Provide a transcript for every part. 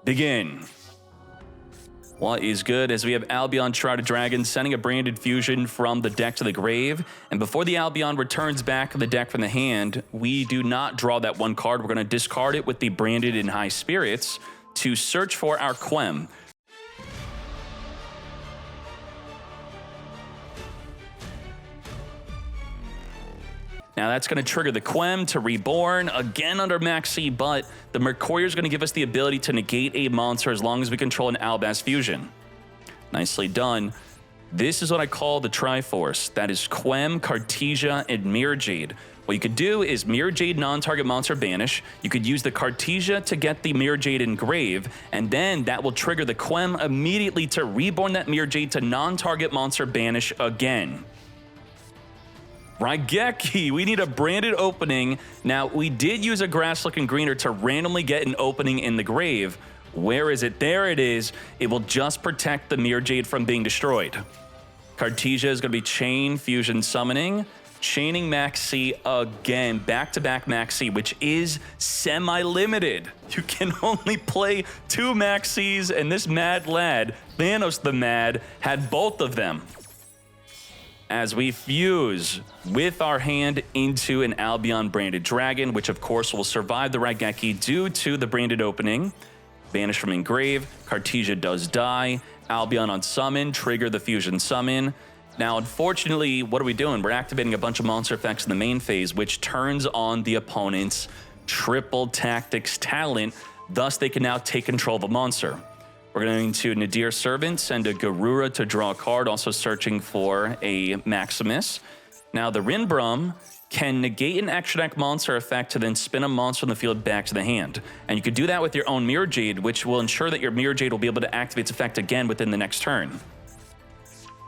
begin. What is good as we have Albion Shrouded Dragon sending a branded fusion from the deck to the grave. And before the Albion returns back the deck from the hand, we do not draw that one card. We're going to discard it with the branded in High Spirits to search for our Quem. Now that's going to trigger the Quem to Reborn, again under Maxi, but the Mercurial is going to give us the ability to negate a monster as long as we control an Albaz fusion. Nicely done. This is what I call the Triforce. That is Quem, Cartesia, and Mirror Jade. What you could do is Mirror Jade non-target monster banish. You could use the Cartesia to get the Mirror Jade engrave, and then that will trigger the Quem immediately to reborn that Mirror Jade to non-target monster banish again. Raigeki, we need a branded opening. Now, we did use a grass-looking greener to randomly get an opening in the grave. Where is it? There it is. It will just protect the Mirror Jade from being destroyed. Cartesia is going to be Chain Fusion Summoning. Chaining Maxi again. Back-to-back Maxi, which is semi-limited. You can only play 2 Maxis, and this mad lad, Thanos the Mad, had both of them. As we fuse with our hand into an Albion branded dragon, which of course will survive the Raigeki due to the branded opening. Banish from engrave, Cartesia does die, Albion on summon, trigger the fusion summon. Now, unfortunately, what are we doing? We're activating a bunch of monster effects in the main phase, which turns on the opponent's triple tactics talent, thus they can now take control of a monster. We're going to Nadir Servant, send a Garura to draw a card, also searching for a Maximus. Now, the Rinbrum can negate an extra deck monster effect to then spin a monster on the field back to the hand. And you could do that with your own Mirror Jade, which will ensure that your Mirror Jade will be able to activate its effect again within the next turn.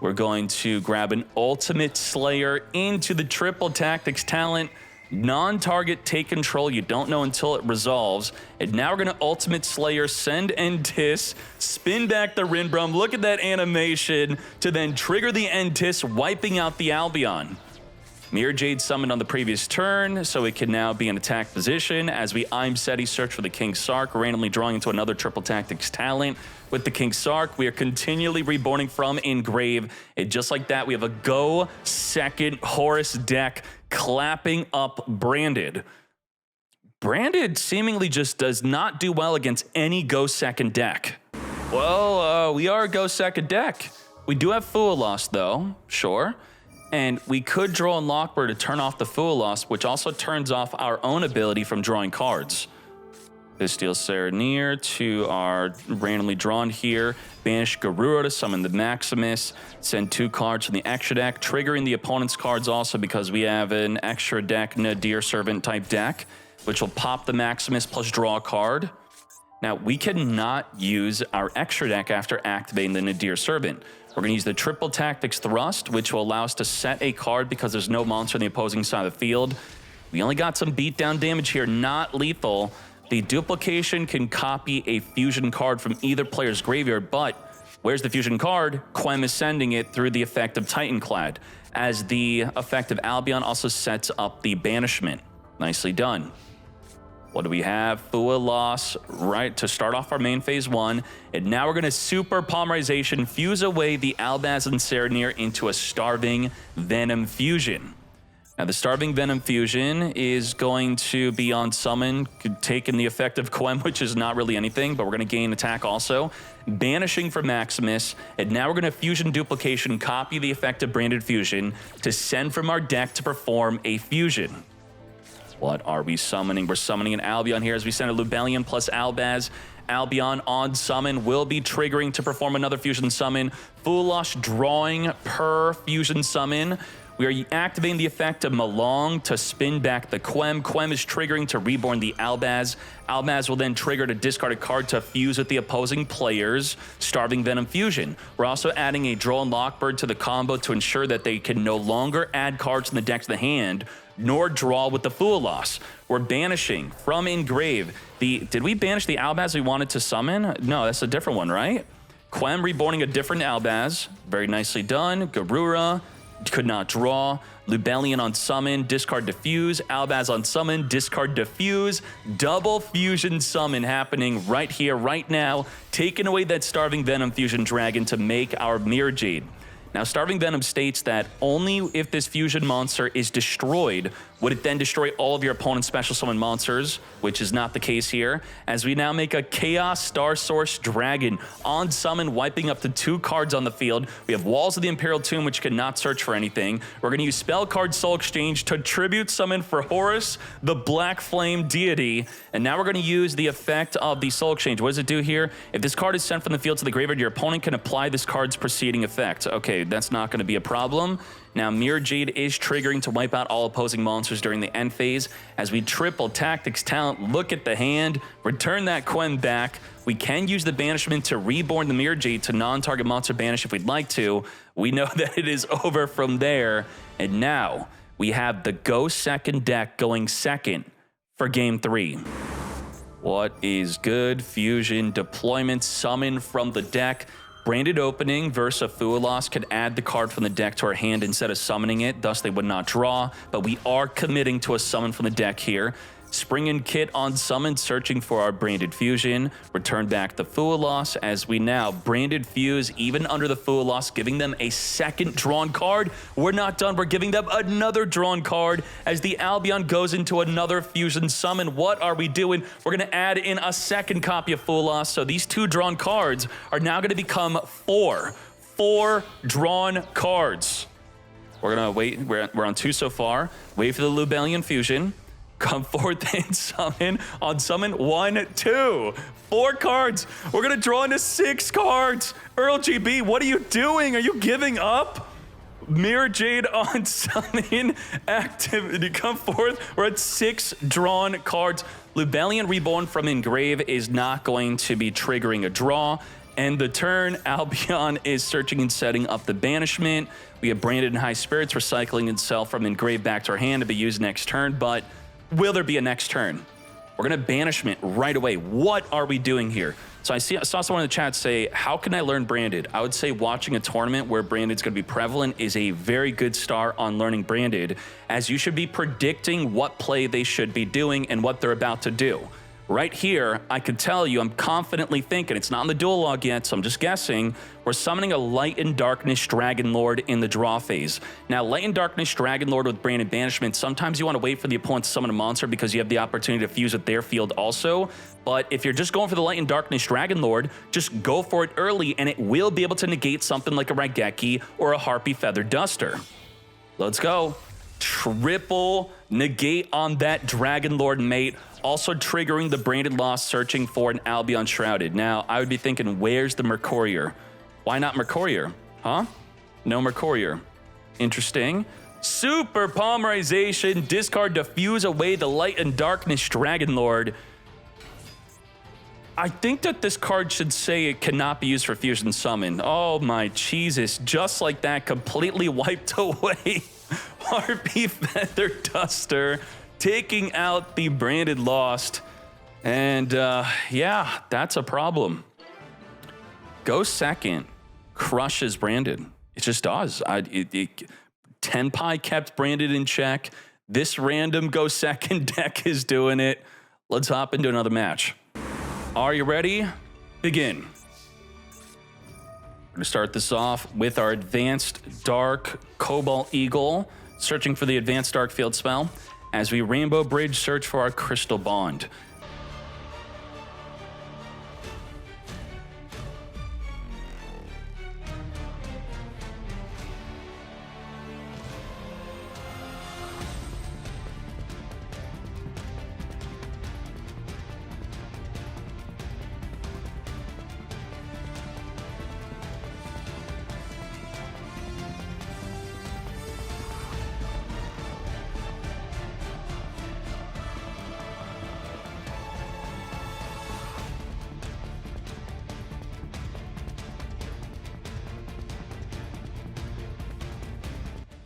We're going to grab an Ultimate Slayer into the triple tactics talent. Non-target take control, you don't know until it resolves. And now we're going to Ultimate Slayer, send Entis, spin back the Rinbrum, look at that animation, to then trigger the Entis, wiping out the Albion. Mirror Jade summoned on the previous turn, so it can now be in attack position as we Aim Seti search for the King Sark, randomly drawing into another triple tactics talent. With the King Sark, we are continually reborning from engrave. And just like that, we have a go second Horus deck clapping up branded. Branded seemingly just does not do well against any go second deck. Well, we are a go second deck. We do have Fool Loss though, sure. And we could draw Unlockbird to turn off the Fool Loss, which also turns off our own ability from drawing cards. This deals Serenir to our randomly drawn here. Banish Garura to summon the Maximus. Send 2 cards from the extra deck, triggering the opponent's cards also because we have an extra deck Nadir Servant type deck, which will pop the Maximus plus draw a card. Now, we cannot use our extra deck after activating the Nadir Servant. We're going to use the Triple Tactics Thrust, which will allow us to set a card because there's no monster on the opposing side of the field. We only got some beatdown damage here, not lethal. The duplication can copy a fusion card from either player's graveyard, but where's the fusion card? Quem is sending it through the effect of Titanclad, as the effect of Albion also sets up the banishment. Nicely done. What do we have? Fool Loss, right, to start off our main phase 1. And now we're going to Super Polymerization, fuse away the Albaz and Serenir into a Starving Venom fusion. Now, the Starving Venom fusion is going to be on summon, taking the effect of Quem, which is not really anything, but we're going to gain attack also. Banishing for Maximus, and now we're going to Fusion Duplication, copy the effect of Branded Fusion to send from our deck to perform a fusion. What are we summoning? We're summoning an Albion here as we send a Lubellion plus Albaz. Albion on summon will be triggering to perform another fusion summon. Fool Loss drawing per fusion summon. We are activating the effect of Malong to spin back the Quem. Quem is triggering to reborn the Albaz. Albaz will then trigger to discard a card to fuse with the opposing player's Starving Venom fusion. We're also adding a Draw and Lockbird to the combo to ensure that they can no longer add cards from the deck to the hand, nor draw with the Fool Loss. We're banishing from engrave. Did we banish the Albaz we wanted to summon? No, that's a different one, right? Quem reborning a different Albaz. Very nicely done. Garura. could not draw. Lubellion on summon, discard diffuse. Albaz on summon, discard diffuse. Double fusion summon happening right here, right now, taking away that Starving Venom fusion dragon to make our Mirror Jade. Now, Starving Venom states that only if this fusion monster is destroyed would it then destroy all of your opponent's special summon monsters, which is not the case here, as we now make a Chaos Star Source Dragon on summon, wiping up to 2 cards on the field. We have Walls of the Imperial Tomb, which cannot search for anything. We're going to use Spell Card Soul Exchange to tribute summon for Horus, the Black Flame Deity. And now we're going to use the effect of the Soul Exchange. What does it do here? If this card is sent from the field to the graveyard, your opponent can apply this card's preceding effect. Okay, that's not going to be a problem. Now, Mirror Jade is triggering to wipe out all opposing monsters during the end phase. As we triple Tactics Talent, look at the hand, return that Quen back. We can use the banishment to reborn the Mirror Jade to non-target monster banish if we'd like to. We know that it is over from there. And now we have the Go Second deck going second for Game 3. What is good? Fusion, deployment, summon from the deck. Branded Opening versus Fualos could add the card from the deck to our hand instead of summoning it, thus they would not draw, but we are committing to a summon from the deck here. Spring and Kit on summon, searching for our Branded Fusion. Return back the Fualos as we now Branded Fuse even under the Fualos, giving them a second drawn card. We're not done. We're giving them another drawn card as the Albion goes into another Fusion summon. What are we doing? We're going to add in a second copy of Fualos. So these 2 drawn cards are now going to become 4 drawn cards. We're going to wait. We're on 2 so far. Wait for the Lubellion Fusion. Come forth and summon. On summon, 1, 2. 4 cards. We're going to draw into 6 cards. Earl GB, what are you doing? Are you giving up? Mirror Jade on summon activity. Come forth. We're at 6 drawn cards. Lubellion Reborn from Engrave is not going to be triggering a draw. End the turn. Albion is searching and setting up the banishment. We have Branded and High Spirits recycling itself from Engrave back to our hand to be used next turn, but will there be a next turn? We're going to banishment right away. What are we doing here? So I saw someone in the chat say, how can I learn Branded? I would say watching a tournament where Branded's going to be prevalent is a very good start on learning Branded, as you should be predicting what play they should be doing and what they're about to do. Right here, I could tell you, I'm confidently thinking, it's not in the duel log yet, so I'm just guessing, we're summoning a Light and Darkness Dragon Lord in the draw phase. Now, Light and Darkness Dragon Lord with Branded Banishment, sometimes you want to wait for the opponent to summon a monster because you have the opportunity to fuse with their field also. But if you're just going for the Light and Darkness Dragon Lord, just go for it early and it will be able to negate something like a Raigeki or a Harpy Feather Duster. Let's go. Triple negate on that Dragon Lord mate. Also triggering the Branded Lost, searching for an Albion Shrouded. Now, I would be thinking, where's the Mercurier? Why not Mercurier? Huh? No Mercurier. Interesting. Super Polymerization. Discard, diffuse away the Light and Darkness Dragon Lord. I think that this card should say it cannot be used for Fusion Summon. Oh my Jesus. Just like that, completely wiped away. Harpy Feather Duster. Taking out the Branded Lost. And yeah, that's a problem. Go second. Crushes Branded. It just does. Tenpai kept Branded in check. This random Go second deck is doing it. Let's hop into another match. Are you ready? Begin. We're going to start this off with our Advanced Dark Cobalt Eagle. Searching for the Advanced Dark Field spell. As we Rainbow Bridge, search for our Crystal Bond.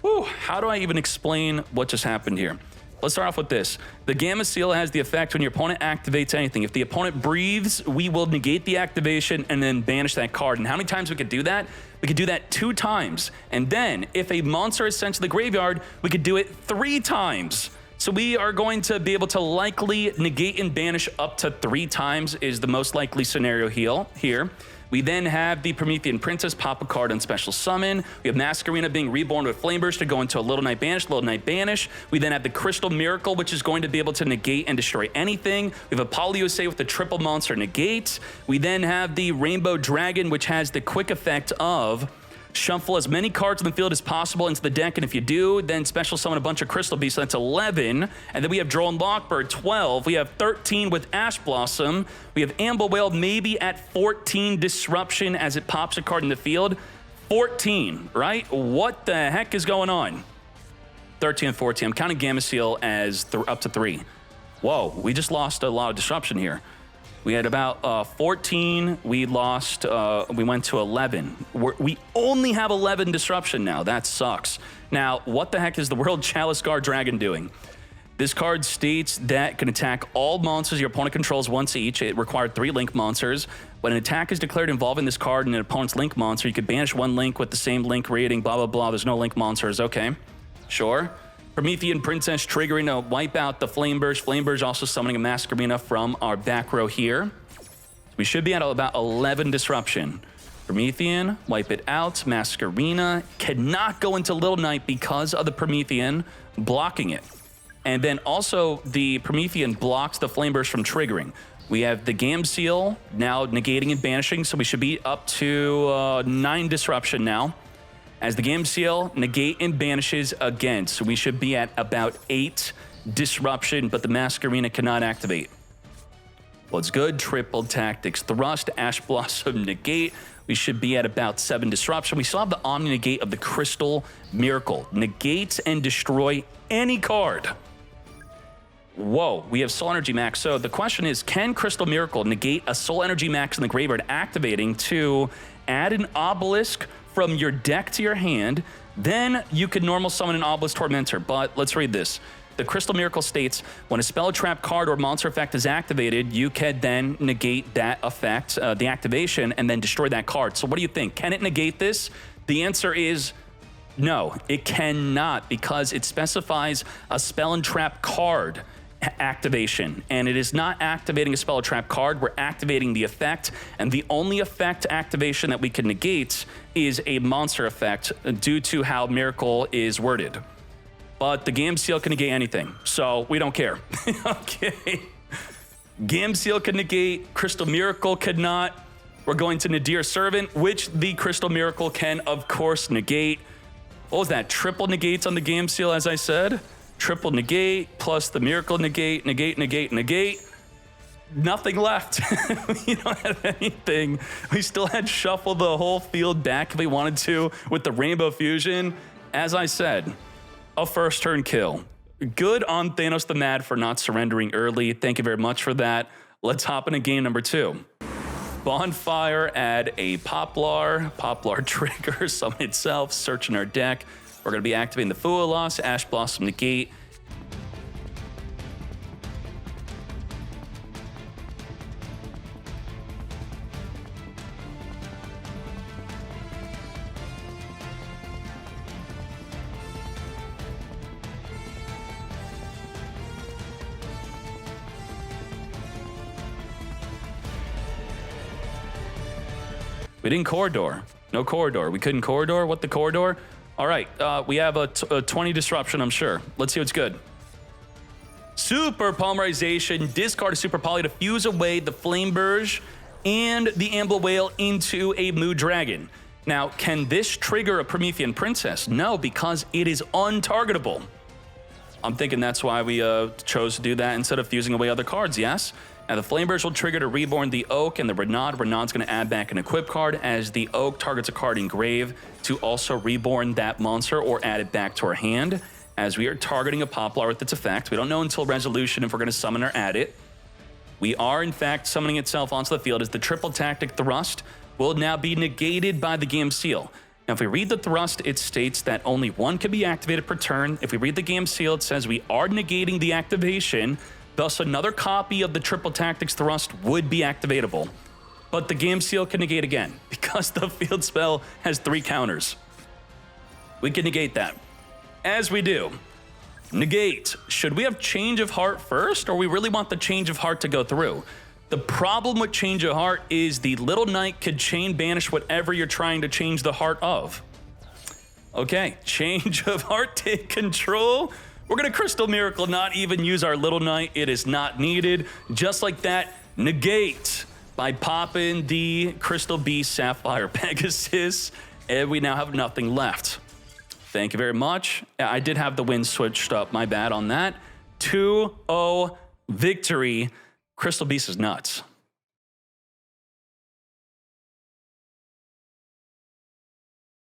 Whew, how do I even explain what just happened here? let's start off with this. The Gamma Seal has the effect when your opponent activates anything. If the opponent breathes, we will negate the activation and then banish that card. And how many times we could do that? We could do that 2 times. And then if a monster is sent to the graveyard, we could do it 3 times. So we are going to be able to likely negate and banish up to 3 times is the most likely scenario here. We then have the Promethean Princess pop a card on special summon. We have Masquerena being reborn with Flameburst to go into a Little Knight Banish. We then have the Crystal Miracle, which is going to be able to negate and destroy anything. We have a Polyosei with the triple monster negate. We then have the Rainbow Dragon, which has the quick effect of shuffle as many cards on the field as possible into the deck, and if you do, then special summon a bunch of Crystal Beasts, so that's 11. And then we have Drone Lockbird, 12. We have 13 with Ash Blossom. We have Amble Whale maybe at 14 Disruption as it pops a card in the field. 14, right? What the heck is going on? 13 and 14. I'm counting Gamma Seal as up to 3. Whoa, we just lost a lot of disruption here. We had about 14. We lost, we went to 11. We only have 11 disruption now. That sucks. Now, what the heck is the World Chalice Guard Dragon doing? This card states that it can attack all monsters your opponent controls once each. It required 3 link monsters. When an attack is declared involving this card and an opponent's link monster, you could banish 1 link with the same link rating, blah, blah, blah. There's no link monsters. Okay, sure. Promethean Princess triggering to wipe out the Flameburst. Flameburst also summoning a Masquerena from our back row here. We should be at about 11 disruption. Promethean, wipe it out. Masquerena cannot go into Little Knight because of the Promethean blocking it. And then also the Promethean blocks the Flameburst from triggering. We have the Gam Seal now negating and banishing, so we should be up to 9 disruption now. As the Game Seal negate and banishes again, so we should be at about 8 disruption, but the Masquerena cannot activate. Well, it's good. Triple Tactics Thrust, Ash Blossom negate. We should be at about 7 disruption. We still have the Omni negate of the Crystal Miracle. Negate and destroy any card. Whoa, we have Soul Energy Max. So the question is, can Crystal Miracle negate a Soul Energy Max in the graveyard activating to add an Obelisk from your deck to your hand? Then you could normal summon an Obelisk Tormentor. But let's read this. The Crystal Miracle states, when a spell, trap, card, or monster effect is activated, you can then negate that effect, the activation, and then destroy that card. So what do you think? Can it negate this? The answer is no, it cannot, because it specifies a spell and trap card activation, and it is not activating a spell or trap card. We're activating the effect, and the only effect activation that we can negate is a monster effect due to how Miracle is worded. But the Gam Seal can negate anything, so we don't care. Okay. Gam Seal can negate, Crystal Miracle could not. We're going to Nadir Servant, which the Crystal Miracle can, of course, negate. What was that? Triple negates on the Gam Seal, as I said. Triple negate, plus the Miracle negate, negate, negate, negate. Nothing left. We don't have anything. We still had shuffle the whole field back if we wanted to with the Rainbow Fusion. As I said, a first turn kill. Good on Thanos the Mad for not surrendering early. Thank you very much for that. Let's hop into game number 2. Bonfire, add a Poplar. Poplar trigger, summon itself, searching our deck. We're going to be activating the Fua Loss, Ash Blossom negate. We didn't corridor. No corridor. We couldn't corridor. What the corridor? All right, we have a 20 disruption, I'm sure. Let's see what's good. Super Polymerization. Discard a Super Poly to fuse away the Flameburge and the Amble Whale into a Mood Dragon. Now, can this trigger a Promethean Princess? No, because it is untargetable. I'm thinking that's why we chose to do that instead of fusing away other cards, yes? Now, the Flameburge will trigger to reborn the Oak and the Renaud. Renaud's going to add back an equip card as the Oak targets a card in grave to also reborn that monster or add it back to our hand. As we are targeting a Poplar with its effect, we don't know until resolution if we're going to summon or add it. We are, in fact, summoning itself onto the field as the Triple Tactic Thrust will now be negated by the Gam Seal. Now, if we read the thrust, it states that only one can be activated per turn. If we read the game seal, it says we are negating the activation, thus another copy of the triple tactics thrust would be activatable. But the game seal can negate again, because the field spell has 3 counters. We can negate that. As we do, negate. Should we have change of heart first, or we really want the change of heart to go through? The problem with change of heart is the little knight could chain banish whatever you're trying to change the heart of. Okay, change of heart, take control. We're gonna Crystal Miracle, not even use our little knight. It is not needed. Just like that, negate by popping the Crystal Beast, Sapphire, Pegasus, and we now have nothing left. Thank you very much. I did have the win switched up, my bad on that. 2-0 victory. Crystal Beast is nuts.